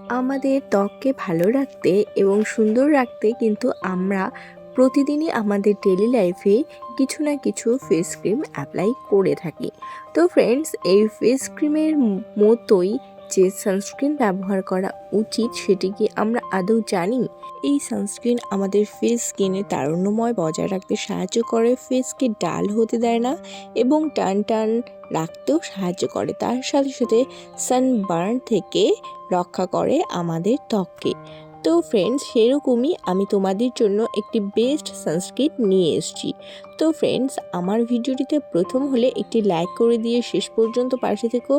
আমাদের ত্বককে ভালো রাখতে এবং সুন্দর রাখতে কিন্তু আমরা প্রতিদিনই আমাদের ডেলি লাইফে কিছু না কিছু ফেস ক্রিম অ্যাপ্লাই করে থাকি। তো ফ্রেন্ডস, এই ফেস ক্রিমের মতোই যে সানস্ক্রিন ব্যবহার করা উচিত সেটি কি আমরা আদৌ জানি? এই সানস্ক্রিন আমাদের ফেস স্কিনে তারুণ্যময় বজায় রাখতে সাহায্য করে, ফেসকে ডাল হতে দেয় না এবং টান টান রাখতেও সাহায্য করে। তার সাথে সাথে সানবার্ন থেকে রক্ষা করে আমাদের ত্বককে। তো ফ্রেন্ডস, সেরকমই আমি তোমাদের জন্য একটি বেস্ট সানস্ক্রিন নিয়ে এসেছি। তো ফ্রেন্ডস, আমার ভিডিওটিতে প্রথম হলে একটি লাইক করে দিয়ে শেষ পর্যন্ত পাশে থেকো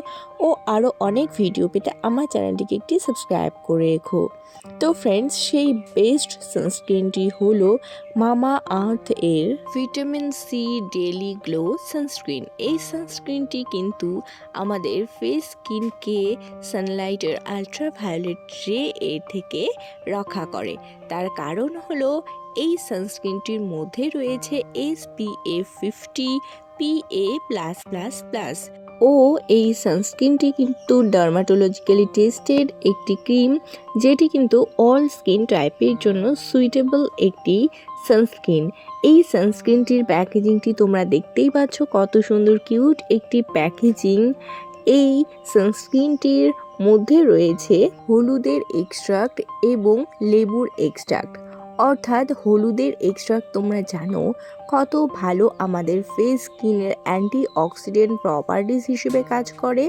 ও আরও অনেক ভিডিও পেতে আমার চ্যানেলটিকে একটি সাবস্ক্রাইব করে রেখো। তো ফ্রেন্ডস, সেই বেস্ট সানস্ক্রিনটি হলো মামা আর্থ এর vitamin C daily glow sunscreen. এই সানস্ক্রিনটি কিন্তু আমাদের ফেস স্কিনকে সানলাইটের আলট্রাভায়োলেট রে এর থেকে রক্ষা করে। তার কারণ হলো এই সানস্ক্রিনটির মধ্যে রয়েছে SPF 50 PA+++। ও এই সানস্ক্রিনটি কিন্তু ডার্মাটোলজিক্যালি টেস্টেড একটি ক্রিম, যেটি কিন্তু অল স্কিন টাইপের জন্য সুইটেবল একটি সানস্ক্রিন। এই সানস্ক্রিনটির প্যাকেজিংটি তোমরা দেখতেই পাচ্ছ, কত সুন্দর কিউট একটি প্যাকেজিং। এই সানস্ক্রিনটির মধ্যে রয়েছে হলুদের এক্সট্রাক্ট এবং লেবুর এক্সট্রাক্ট। অর্থাৎ হলুদের এক্সট্রাক্ট তোমরা জানো কত ভালো আমাদের ফেস স্কিনের অ্যান্টিঅক্সিডেন্ট প্রপার্টিস হিসেবে কাজ করে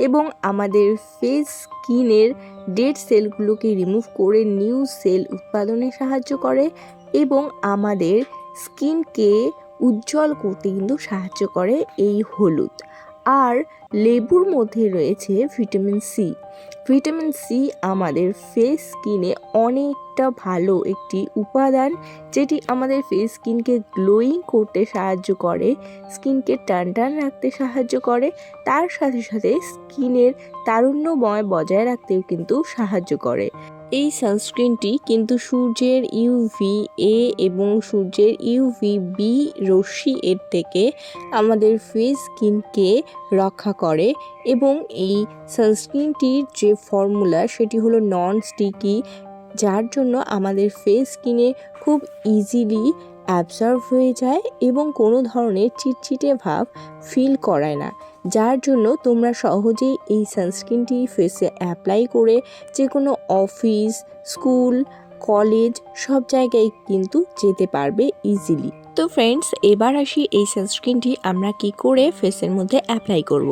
এবং আমাদের ফেস স্কিনের ডেড সেলগুলোকে রিমুভ করে নিউ সেল উৎপাদনে সাহায্য করে এবং আমাদের স্কিনকে উজ্জ্বল করতে কিন্তু সাহায্য করে এই হলুদ। আর লেবুর মধ্যে রয়েছে ভিটামিন সি। ভিটামিন সি আমাদের ফেস স্কিনে অনেকটা ভালো একটি উপাদান, যেটি আমাদের ফেস স্কিনকে গ্লোয়িং করতে সাহায্য করে, স্কিনকে টান টান রাখতে সাহায্য করে, তার সাথে সাথে স্কিনের তারুণ্যময় বজায় রাখতেও কিন্তু সাহায্য করে। এই সানস্ক্রিনটি কিন্তু সূর্যের UVA এবং সূর্যের UVB রশ্মি এর থেকে আমাদের ফেস স্কিনকে রক্ষা করে এবং এই সানস্ক্রিনটির যে ফর্মুলা সেটি হলো নন স্টিকি, যার জন্য আমাদের ফেস স্কিনে খুব ইজিলি অ্যাবজর্ব হয়ে যায় এবং কোনো ধরনের চিটচিটে ভাব ফিল করায় না, যার জন্য তোমরা সহজেই এই সানস্ক্রিনটি ফেসে অ্যাপ্লাই করে যে কোনো অফিস, স্কুল, কলেজ সব জায়গায় কিন্তু যেতে পারবে ইজিলি। তো ফ্রেন্ডস, এবার আসি এই সানস্ক্রিনটি আমরা কি করে ফেসের মধ্যে অ্যাপ্লাই করব।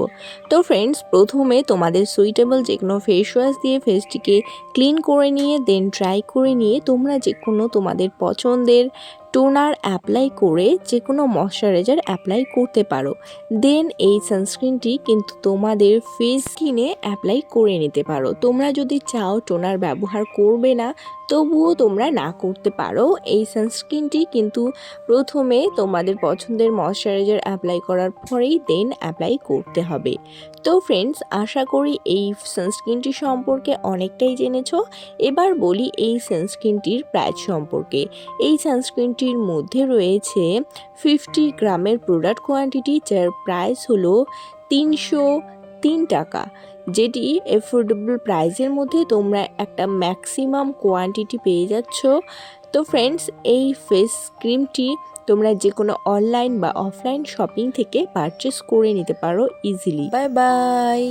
তো ফ্রেন্ডস, প্রথমে তোমাদের সুইটেবল যে কোনো ফেস ওয়াশ দিয়ে ফেসটিকে ক্লিন করে নিয়ে দেন ড্রাই করে নিয়ে তোমরা যে কোনো তোমাদের পছন্দের টোনার অ্যাপ্লাই করে যে কোনো ময়শ্চারাইজার অ্যাপ্লাই করতে পারো। দেন এই সানস্ক্রিনটি কিন্তু তোমাদের ফেস স্কিনে অ্যাপ্লাই করে নিতে পারো। তোমরা যদি চাও টোনার ব্যবহার করবে না, তবুও তোমরা না করতে পারো। এই সানস্ক্রিনটি কিন্তু প্রথমে তোমাদের পছন্দের ময়শ্চারাইজার অ্যাপ্লাই করার পরেই দেন অ্যাপ্লাই করতে হবে। তো ফ্রেন্ডস, আশা করি এই সানস্ক্রিনটি সম্পর্কে অনেকটাই জেনেছো। এবার বলি এই সানস্ক্রিনটির প্রাইস সম্পর্কে। এই সানস্ক্রিনটির মধ্যে রয়েছে 50 গ্রামের প্রোডাক্ট কোয়ান্টিটি, যার প্রাইস হলো 303 টাকা, যেটি এফোর্ডেবল প্রাইসের মধ্যে তোমরা একটা ম্যাক্সিমাম কোয়ান্টিটি পেয়ে যাচ্ছ। তো ফ্রেন্ডস, এই ফেস ক্রিমটি তোমরা যে কোনো অনলাইন বা অফলাইন শপিং থেকে পারচেস করে নিতে পারো ইজিলি। Bye bye.